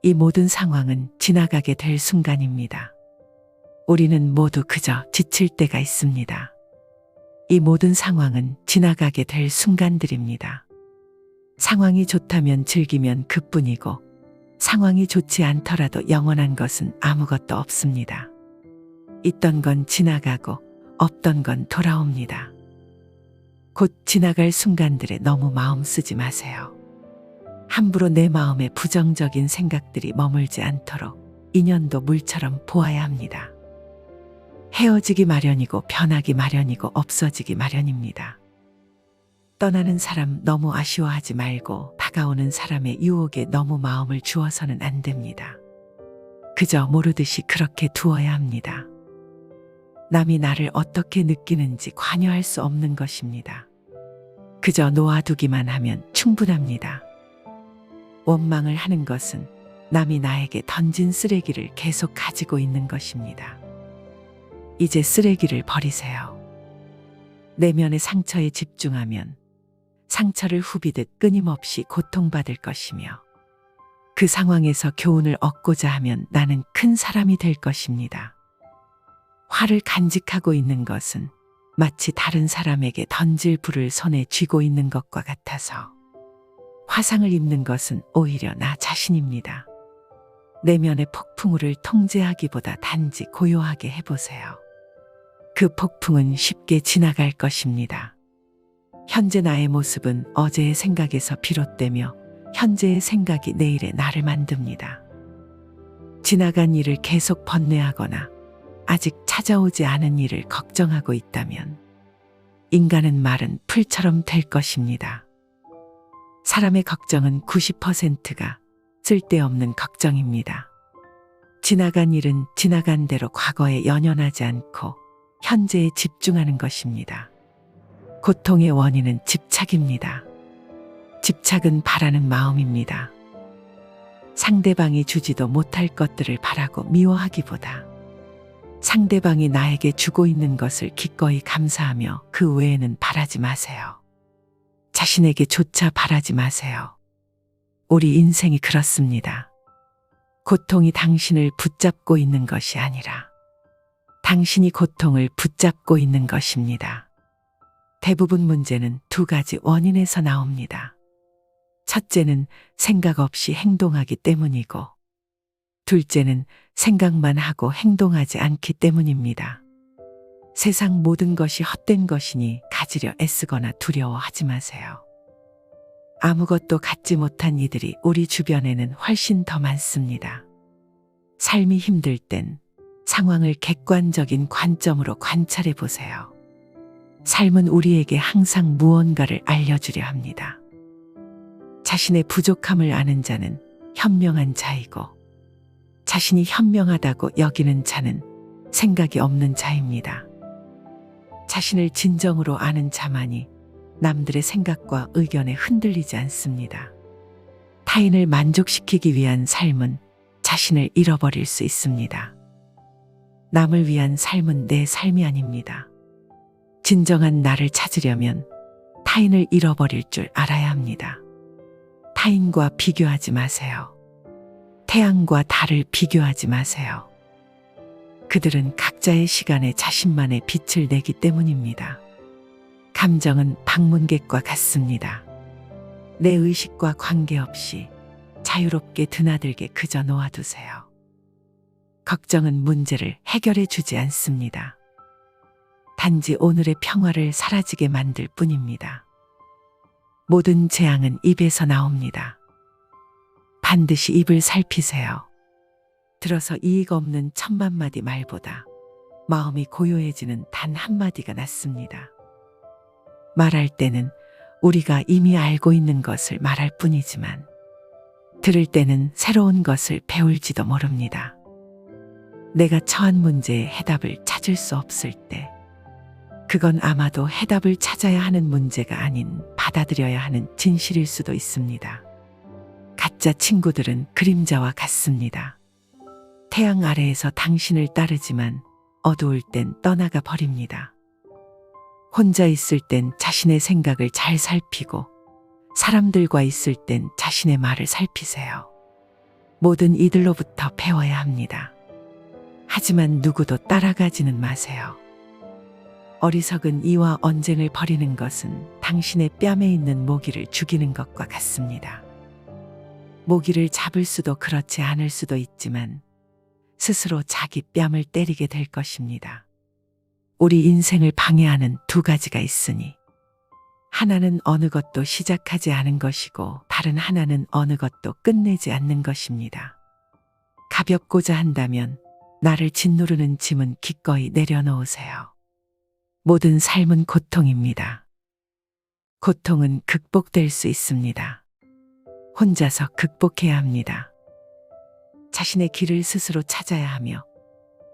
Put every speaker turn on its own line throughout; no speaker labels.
이 모든 상황은 지나가게 될 순간입니다. 우리는 모두 그저 지칠 때가 있습니다. 이 모든 상황은 지나가게 될 순간들입니다. 상황이 좋다면 즐기면 그뿐이고 상황이 좋지 않더라도 영원한 것은 아무것도 없습니다. 있던 건 지나가고 없던 건 돌아옵니다. 곧 지나갈 순간들에 너무 마음 쓰지 마세요. 함부로 내 마음에 부정적인 생각들이 머물지 않도록 인연도 물처럼 보아야 합니다. 헤어지기 마련이고 변하기 마련이고 없어지기 마련입니다. 떠나는 사람 너무 아쉬워하지 말고 다가오는 사람의 유혹에 너무 마음을 주어서는 안 됩니다. 그저 모르듯이 그렇게 두어야 합니다. 남이 나를 어떻게 느끼는지 관여할 수 없는 것입니다. 그저 놓아두기만 하면 충분합니다. 원망을 하는 것은 남이 나에게 던진 쓰레기를 계속 가지고 있는 것입니다. 이제 쓰레기를 버리세요. 내면의 상처에 집중하면 상처를 후비듯 끊임없이 고통받을 것이며 그 상황에서 교훈을 얻고자 하면 나는 큰 사람이 될 것입니다. 화를 간직하고 있는 것은 마치 다른 사람에게 던질 불을 손에 쥐고 있는 것과 같아서 화상을 입는 것은 오히려 나 자신입니다. 내면의 폭풍우를 통제하기보다 단지 고요하게 해보세요. 그 폭풍은 쉽게 지나갈 것입니다. 현재 나의 모습은 어제의 생각에서 비롯되며 현재의 생각이 내일의 나를 만듭니다. 지나간 일을 계속 번뇌하거나 아직 찾아오지 않은 일을 걱정하고 있다면 인간은 마른 풀처럼 될 것입니다. 사람의 걱정은 90%가 쓸데없는 걱정입니다. 지나간 일은 지나간 대로 과거에 연연하지 않고 현재에 집중하는 것입니다. 고통의 원인은 집착입니다. 집착은 바라는 마음입니다. 상대방이 주지도 못할 것들을 바라고 미워하기보다 상대방이 나에게 주고 있는 것을 기꺼이 감사하며 그 외에는 바라지 마세요. 자신에게조차 바라지 마세요. 우리 인생이 그렇습니다. 고통이 당신을 붙잡고 있는 것이 아니라 당신이 고통을 붙잡고 있는 것입니다. 대부분 문제는 두 가지 원인에서 나옵니다. 첫째는 생각 없이 행동하기 때문이고 둘째는 생각만 하고 행동하지 않기 때문입니다. 세상 모든 것이 헛된 것이니 가지려 애쓰거나 두려워하지 마세요. 아무것도 갖지 못한 이들이 우리 주변에는 훨씬 더 많습니다. 삶이 힘들 땐 상황을 객관적인 관점으로 관찰해 보세요. 삶은 우리에게 항상 무언가를 알려주려 합니다. 자신의 부족함을 아는 자는 현명한 자이고 자신이 현명하다고 여기는 자는 생각이 없는 자입니다. 자신을 진정으로 아는 자만이 남들의 생각과 의견에 흔들리지 않습니다. 타인을 만족시키기 위한 삶은 자신을 잃어버릴 수 있습니다. 남을 위한 삶은 내 삶이 아닙니다. 진정한 나를 찾으려면 타인을 잃어버릴 줄 알아야 합니다. 타인과 비교하지 마세요. 태양과 달을 비교하지 마세요. 그들은 각자의 시간에 자신만의 빛을 내기 때문입니다. 감정은 방문객과 같습니다. 내 의식과 관계없이 자유롭게 드나들게 그저 놓아두세요. 걱정은 문제를 해결해 주지 않습니다. 단지 오늘의 평화를 사라지게 만들 뿐입니다. 모든 재앙은 입에서 나옵니다. 반드시 입을 살피세요. 들어서 이익 없는 천만 마디 말보다 마음이 고요해지는 단 한마디가 낫습니다. 말할 때는 우리가 이미 알고 있는 것을 말할 뿐이지만 들을 때는 새로운 것을 배울지도 모릅니다. 내가 처한 문제의 해답을 찾을 수 없을 때 그건 아마도 해답을 찾아야 하는 문제가 아닌 받아들여야 하는 진실일 수도 있습니다. 가짜 친구들은 그림자와 같습니다. 태양 아래에서 당신을 따르지만 어두울 땐 떠나가 버립니다. 혼자 있을 땐 자신의 생각을 잘 살피고 사람들과 있을 땐 자신의 말을 살피세요. 모든 이들로부터 배워야 합니다. 하지만 누구도 따라가지는 마세요. 어리석은 이와 언쟁을 벌이는 것은 당신의 뺨에 있는 모기를 죽이는 것과 같습니다. 모기를 잡을 수도 그렇지 않을 수도 있지만 스스로 자기 뺨을 때리게 될 것입니다. 우리 인생을 방해하는 두 가지가 있으니 하나는 어느 것도 시작하지 않은 것이고 다른 하나는 어느 것도 끝내지 않는 것입니다. 가볍고자 한다면 나를 짓누르는 짐은 기꺼이 내려놓으세요. 모든 삶은 고통입니다. 고통은 극복될 수 있습니다. 혼자서 극복해야 합니다. 자신의 길을 스스로 찾아야 하며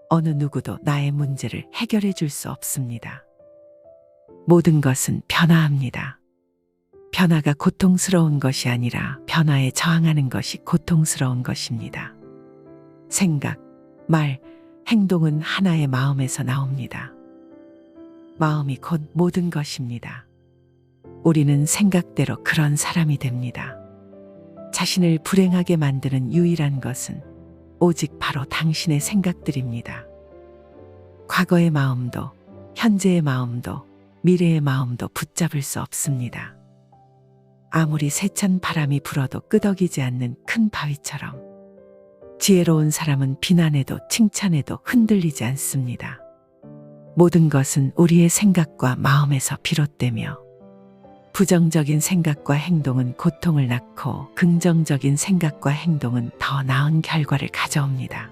어느 누구도 나의 문제를 해결해 줄 수 없습니다. 모든 것은 변화합니다. 변화가 고통스러운 것이 아니라 변화에 저항하는 것이 고통스러운 것입니다. 생각, 말, 행동은 하나의 마음에서 나옵니다. 마음이 곧 모든 것입니다. 우리는 생각대로 그런 사람이 됩니다. 자신을 불행하게 만드는 유일한 것은 오직 바로 당신의 생각들입니다. 과거의 마음도, 현재의 마음도, 미래의 마음도 붙잡을 수 없습니다. 아무리 세찬 바람이 불어도 끄덕이지 않는 큰 바위처럼 지혜로운 사람은 비난에도 칭찬에도 흔들리지 않습니다. 모든 것은 우리의 생각과 마음에서 비롯되며 부정적인 생각과 행동은 고통을 낳고 긍정적인 생각과 행동은 더 나은 결과를 가져옵니다.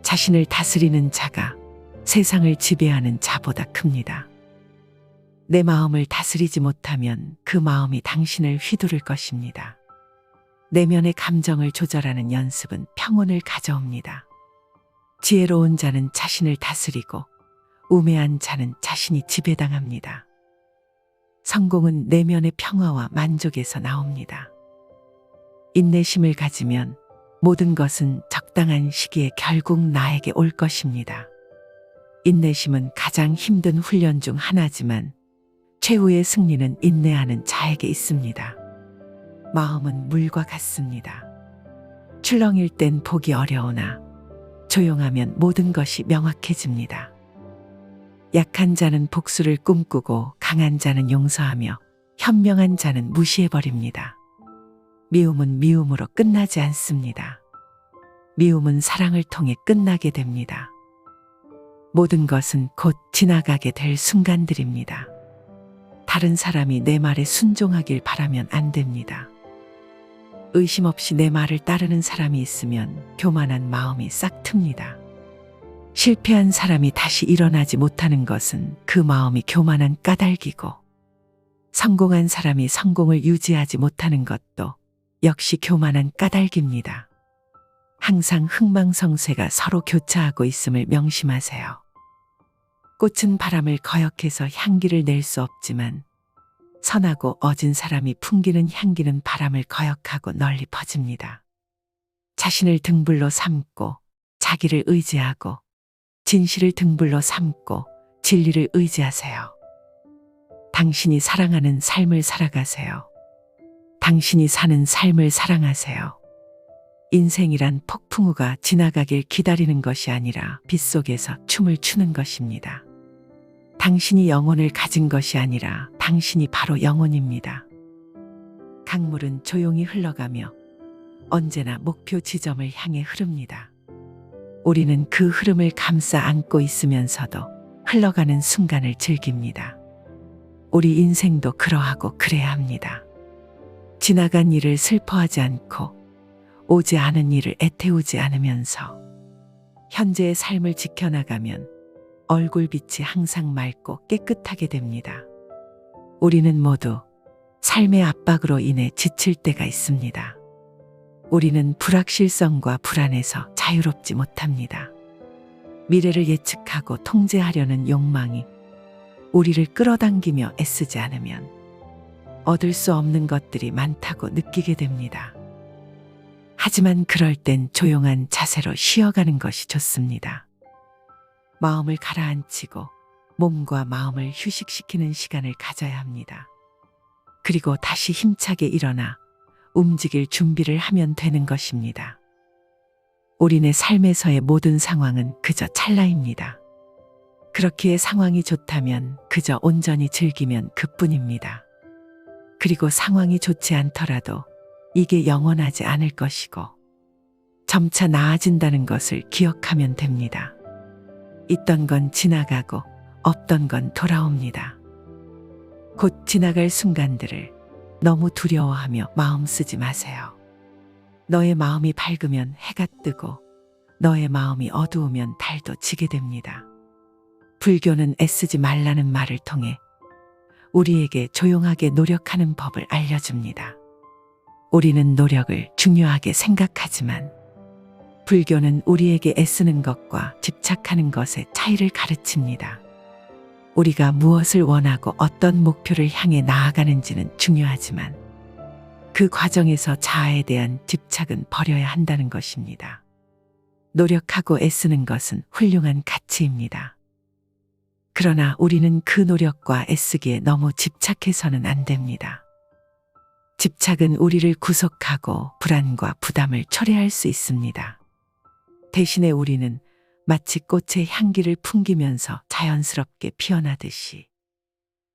자신을 다스리는 자가 세상을 지배하는 자보다 큽니다. 내 마음을 다스리지 못하면 그 마음이 당신을 휘두를 것입니다. 내면의 감정을 조절하는 연습은 평온을 가져옵니다. 지혜로운 자는 자신을 다스리고 우매한 자는 자신이 지배당합니다. 성공은 내면의 평화와 만족에서 나옵니다. 인내심을 가지면 모든 것은 적당한 시기에 결국 나에게 올 것입니다. 인내심은 가장 힘든 훈련 중 하나지만 최후의 승리는 인내하는 자에게 있습니다. 마음은 물과 같습니다. 출렁일 땐 보기 어려우나 조용하면 모든 것이 명확해집니다. 약한 자는 복수를 꿈꾸고 강한 자는 용서하며 현명한 자는 무시해버립니다. 미움은 미움으로 끝나지 않습니다. 미움은 사랑을 통해 끝나게 됩니다. 모든 것은 곧 지나가게 될 순간들입니다. 다른 사람이 내 말에 순종하길 바라면 안 됩니다. 의심 없이 내 말을 따르는 사람이 있으면 교만한 마음이 싹 틉니다. 실패한 사람이 다시 일어나지 못하는 것은 그 마음이 교만한 까닭이고 성공한 사람이 성공을 유지하지 못하는 것도 역시 교만한 까닭입니다. 항상 흥망성쇠가 서로 교차하고 있음을 명심하세요. 꽃은 바람을 거역해서 향기를 낼 수 없지만 선하고 어진 사람이 풍기는 향기는 바람을 거역하고 널리 퍼집니다. 자신을 등불로 삼고 자기를 의지하고 진실을 등불로 삼고 진리를 의지하세요. 당신이 사랑하는 삶을 살아가세요. 당신이 사는 삶을 사랑하세요. 인생이란 폭풍우가 지나가길 기다리는 것이 아니라 빗속에서 춤을 추는 것입니다. 당신이 영혼을 가진 것이 아니라 당신이 바로 영혼입니다. 강물은 조용히 흘러가며 언제나 목표 지점을 향해 흐릅니다. 우리는 그 흐름을 감싸 안고 있으면서도 흘러가는 순간을 즐깁니다. 우리 인생도 그러하고 그래야 합니다. 지나간 일을 슬퍼하지 않고 오지 않은 일을 애태우지 않으면서 현재의 삶을 지켜나가면 얼굴빛이 항상 맑고 깨끗하게 됩니다. 우리는 모두 삶의 압박으로 인해 지칠 때가 있습니다. 우리는 불확실성과 불안에서 자유롭지 못합니다. 미래를 예측하고 통제하려는 욕망이 우리를 끌어당기며 애쓰지 않으면 얻을 수 없는 것들이 많다고 느끼게 됩니다. 하지만 그럴 땐 조용한 자세로 쉬어가는 것이 좋습니다. 마음을 가라앉히고 몸과 마음을 휴식시키는 시간을 가져야 합니다. 그리고 다시 힘차게 일어나 움직일 준비를 하면 되는 것입니다. 우리네 삶에서의 모든 상황은 그저 찰나입니다. 그렇기에 상황이 좋다면 그저 온전히 즐기면 그뿐입니다. 그리고 상황이 좋지 않더라도 이게 영원하지 않을 것이고 점차 나아진다는 것을 기억하면 됩니다. 있던 건 지나가고 없던 건 돌아옵니다. 곧 지나갈 순간들을 너무 두려워하며 마음 쓰지 마세요. 너의 마음이 밝으면 해가 뜨고 너의 마음이 어두우면 달도 지게 됩니다. 불교는 애쓰지 말라는 말을 통해 우리에게 조용하게 노력하는 법을 알려줍니다. 우리는 노력을 중요하게 생각하지만 불교는 우리에게 애쓰는 것과 집착하는 것의 차이를 가르칩니다. 우리가 무엇을 원하고 어떤 목표를 향해 나아가는지는 중요하지만 그 과정에서 자아에 대한 집착은 버려야 한다는 것입니다. 노력하고 애쓰는 것은 훌륭한 가치입니다. 그러나 우리는 그 노력과 애쓰기에 너무 집착해서는 안 됩니다. 집착은 우리를 구속하고 불안과 부담을 초래할 수 있습니다. 대신에 우리는 마치 꽃의 향기를 풍기면서 자연스럽게 피어나듯이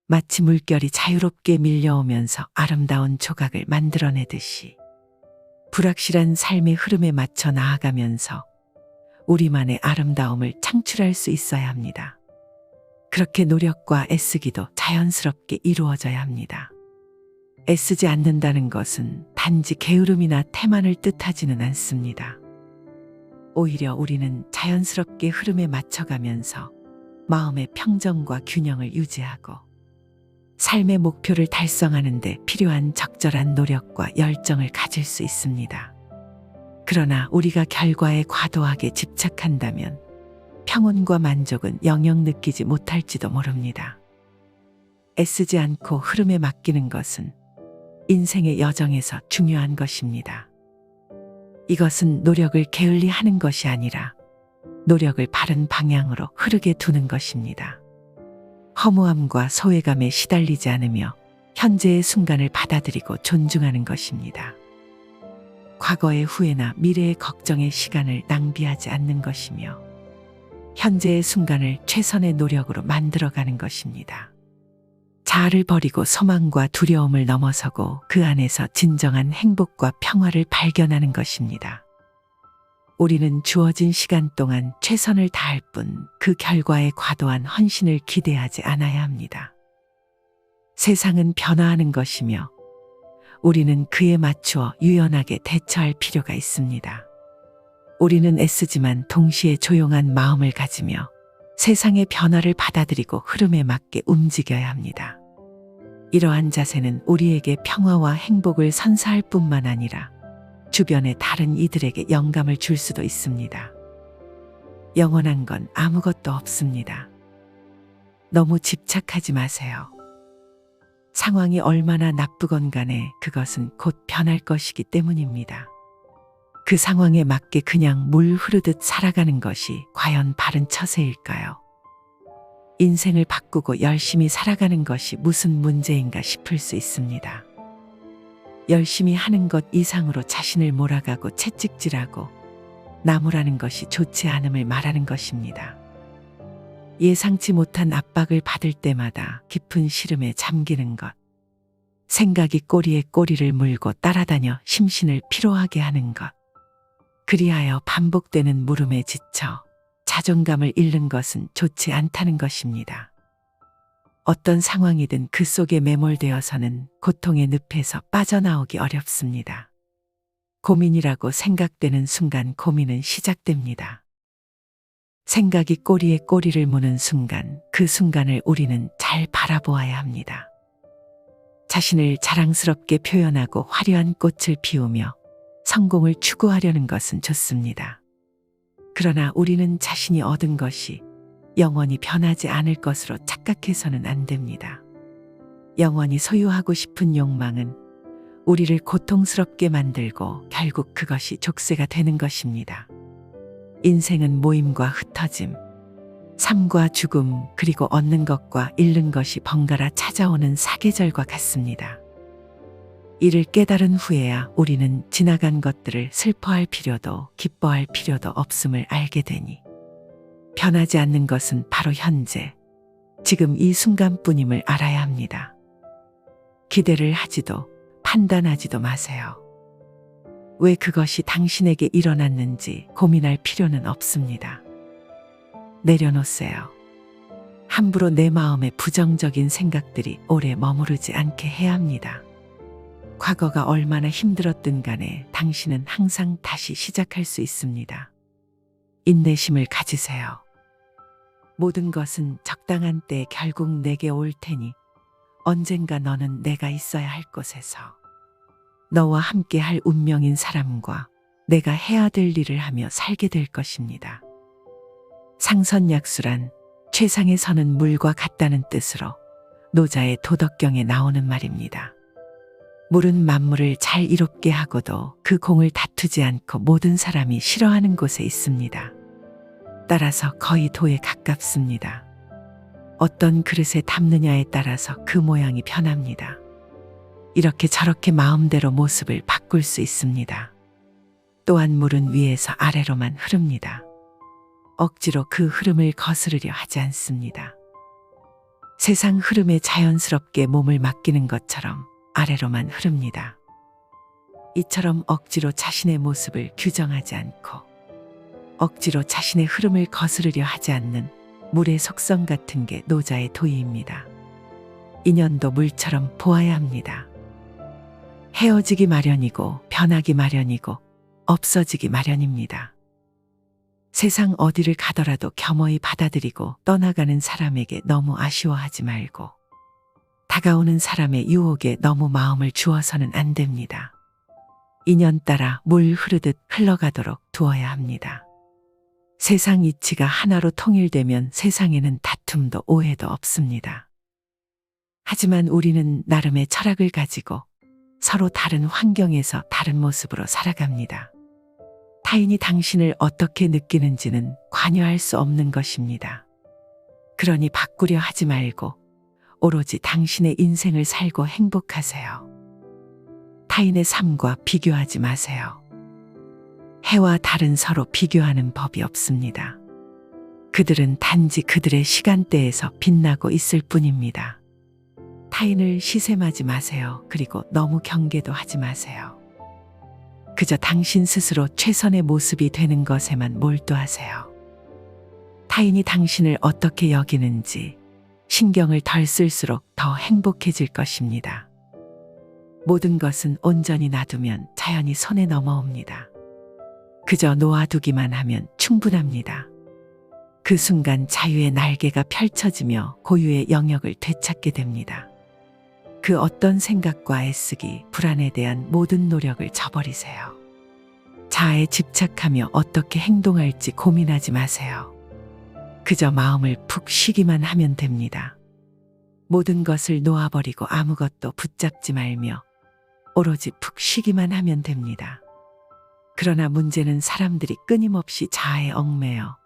마치 물결이 자유롭게 밀려오면서 아름다운 조각을 만들어내듯이 불확실한 삶의 흐름에 맞춰 나아가면서 우리만의 아름다움을 창출할 수 있어야 합니다. 그렇게 노력과 애쓰기도 자연스럽게 이루어져야 합니다. 애쓰지 않는다는 것은 단지 게으름이나 태만을 뜻하지는 않습니다. 오히려 우리는 자연스럽게 흐름에 맞춰가면서 마음의 평정과 균형을 유지하고 삶의 목표를 달성하는 데 필요한 적절한 노력과 열정을 가질 수 있습니다. 그러나 우리가 결과에 과도하게 집착한다면 평온과 만족은 영영 느끼지 못할지도 모릅니다. 애쓰지 않고 흐름에 맡기는 것은 인생의 여정에서 중요한 것입니다. 이것은 노력을 게을리 하는 것이 아니라 노력을 바른 방향으로 흐르게 두는 것입니다. 허무함과 소외감에 시달리지 않으며 현재의 순간을 받아들이고 존중하는 것입니다. 과거의 후회나 미래의 걱정의 시간을 낭비하지 않는 것이며 현재의 순간을 최선의 노력으로 만들어가는 것입니다. 자아를 버리고 소망과 두려움을 넘어서고 그 안에서 진정한 행복과 평화를 발견하는 것입니다. 우리는 주어진 시간 동안 최선을 다할 뿐 그 결과에 과도한 헌신을 기대하지 않아야 합니다. 세상은 변화하는 것이며 우리는 그에 맞추어 유연하게 대처할 필요가 있습니다. 우리는 애쓰지만 동시에 조용한 마음을 가지며 세상의 변화를 받아들이고 흐름에 맞게 움직여야 합니다. 이러한 자세는 우리에게 평화와 행복을 선사할 뿐만 아니라 주변의 다른 이들에게 영감을 줄 수도 있습니다. 영원한 건 아무것도 없습니다. 너무 집착하지 마세요. 상황이 얼마나 나쁘건 간에 그것은 곧 변할 것이기 때문입니다. 그 상황에 맞게 그냥 물 흐르듯 살아가는 것이 과연 바른 처세일까요? 인생을 바꾸고 열심히 살아가는 것이 무슨 문제인가 싶을 수 있습니다. 열심히 하는 것 이상으로 자신을 몰아가고 채찍질하고 나무라는 것이 좋지 않음을 말하는 것입니다. 예상치 못한 압박을 받을 때마다 깊은 시름에 잠기는 것, 생각이 꼬리에 꼬리를 물고 따라다녀 심신을 피로하게 하는 것, 그리하여 반복되는 물음에 지쳐 자존감을 잃는 것은 좋지 않다는 것입니다. 어떤 상황이든 그 속에 매몰되어서는 고통의 늪에서 빠져나오기 어렵습니다. 고민이라고 생각되는 순간 고민은 시작됩니다. 생각이 꼬리에 꼬리를 무는 순간 그 순간을 우리는 잘 바라보아야 합니다. 자신을 자랑스럽게 표현하고 화려한 꽃을 피우며 성공을 추구하려는 것은 좋습니다. 그러나 우리는 자신이 얻은 것이 영원히 변하지 않을 것으로 착각해서는 안 됩니다. 영원히 소유하고 싶은 욕망은 우리를 고통스럽게 만들고 결국 그것이 족쇄가 되는 것입니다. 인생은 모임과 흩어짐, 삶과 죽음, 그리고 얻는 것과 잃는 것이 번갈아 찾아오는 사계절과 같습니다. 이를 깨달은 후에야 우리는 지나간 것들을 슬퍼할 필요도 기뻐할 필요도 없음을 알게 되니 변하지 않는 것은 바로 현재, 지금 이 순간뿐임을 알아야 합니다. 기대를 하지도 판단하지도 마세요. 왜 그것이 당신에게 일어났는지 고민할 필요는 없습니다. 내려놓으세요. 함부로 내 마음에 부정적인 생각들이 오래 머무르지 않게 해야 합니다. 과거가 얼마나 힘들었든 간에 당신은 항상 다시 시작할 수 있습니다. 인내심을 가지세요. 모든 것은 적당한 때에 결국 내게 올 테니 언젠가 너는 내가 있어야 할 곳에서 너와 함께 할 운명인 사람과 내가 해야 될 일을 하며 살게 될 것입니다. 상선약수란 최상에 서는 물과 같다는 뜻으로 노자의 도덕경에 나오는 말입니다. 물은 만물을 잘 이롭게 하고도 그 공을 다투지 않고 모든 사람이 싫어하는 곳에 있습니다. 따라서 거의 도에 가깝습니다. 어떤 그릇에 담느냐에 따라서 그 모양이 변합니다. 이렇게 저렇게 마음대로 모습을 바꿀 수 있습니다. 또한 물은 위에서 아래로만 흐릅니다. 억지로 그 흐름을 거스르려 하지 않습니다. 세상 흐름에 자연스럽게 몸을 맡기는 것처럼 아래로만 흐릅니다. 이처럼 억지로 자신의 모습을 규정하지 않고 억지로 자신의 흐름을 거스르려 하지 않는 물의 속성 같은 게 노자의 도의입니다. 인연도 물처럼 보아야 합니다. 헤어지기 마련이고 변하기 마련이고 없어지기 마련입니다. 세상 어디를 가더라도 겸허히 받아들이고 떠나가는 사람에게 너무 아쉬워하지 말고 다가오는 사람의 유혹에 너무 마음을 주어서는 안 됩니다. 인연 따라 물 흐르듯 흘러가도록 두어야 합니다. 세상 이치가 하나로 통일되면 세상에는 다툼도 오해도 없습니다. 하지만 우리는 나름의 철학을 가지고 서로 다른 환경에서 다른 모습으로 살아갑니다. 타인이 당신을 어떻게 느끼는지는 관여할 수 없는 것입니다. 그러니 바꾸려 하지 말고 오로지 당신의 인생을 살고 행복하세요. 타인의 삶과 비교하지 마세요. 해와 달은 서로 비교하는 법이 없습니다. 그들은 단지 그들의 시간대에서 빛나고 있을 뿐입니다. 타인을 시샘하지 마세요. 그리고 너무 경계도 하지 마세요. 그저 당신 스스로 최선의 모습이 되는 것에만 몰두하세요. 타인이 당신을 어떻게 여기는지 신경을 덜 쓸수록 더 행복해질 것입니다. 모든 것은 온전히 놔두면 자연히 손에 넘어옵니다. 그저 놓아두기만 하면 충분합니다. 그 순간 자유의 날개가 펼쳐지며 고유의 영역을 되찾게 됩니다. 그 어떤 생각과 애쓰기, 불안에 대한 모든 노력을 저버리세요. 자아에 집착하며 어떻게 행동할지 고민하지 마세요. 그저 마음을 푹 쉬기만 하면 됩니다. 모든 것을 놓아버리고 아무것도 붙잡지 말며 오로지 푹 쉬기만 하면 됩니다. 그러나 문제는 사람들이 끊임없이 자아에 얽매여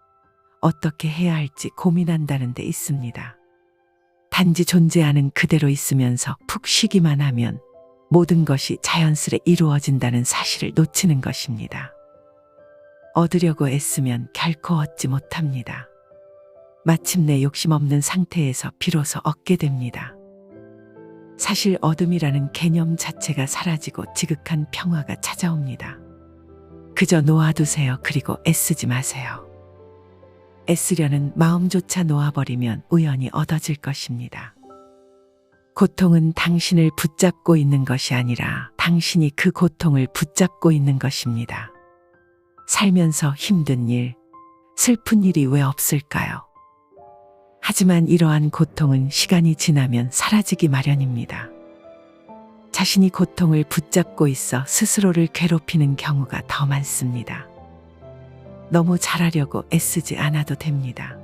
어떻게 해야 할지 고민한다는 데 있습니다. 단지 존재하는 그대로 있으면서 푹 쉬기만 하면 모든 것이 자연스레 이루어진다는 사실을 놓치는 것입니다. 얻으려고 애쓰면 결코 얻지 못합니다. 마침내 욕심 없는 상태에서 비로소 얻게 됩니다. 사실 어둠이라는 개념 자체가 사라지고 지극한 평화가 찾아옵니다. 그저 놓아두세요. 그리고 애쓰지 마세요. 애쓰려는 마음조차 놓아버리면 우연히 얻어질 것입니다. 고통은 당신을 붙잡고 있는 것이 아니라 당신이 그 고통을 붙잡고 있는 것입니다. 살면서 힘든 일, 슬픈 일이 왜 없을까요? 하지만 이러한 고통은 시간이 지나면 사라지기 마련입니다. 자신이 고통을 붙잡고 있어 스스로를 괴롭히는 경우가 더 많습니다. 너무 잘하려고 애쓰지 않아도 됩니다.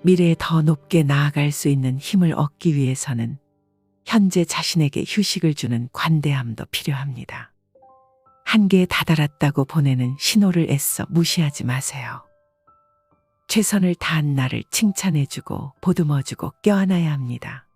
미래에 더 높게 나아갈 수 있는 힘을 얻기 위해서는 현재 자신에게 휴식을 주는 관대함도 필요합니다. 한계에 다다랐다고 보내는 신호를 애써 무시하지 마세요. 최선을 다한 나를 칭찬해주고 보듬어주고 껴안아야 합니다.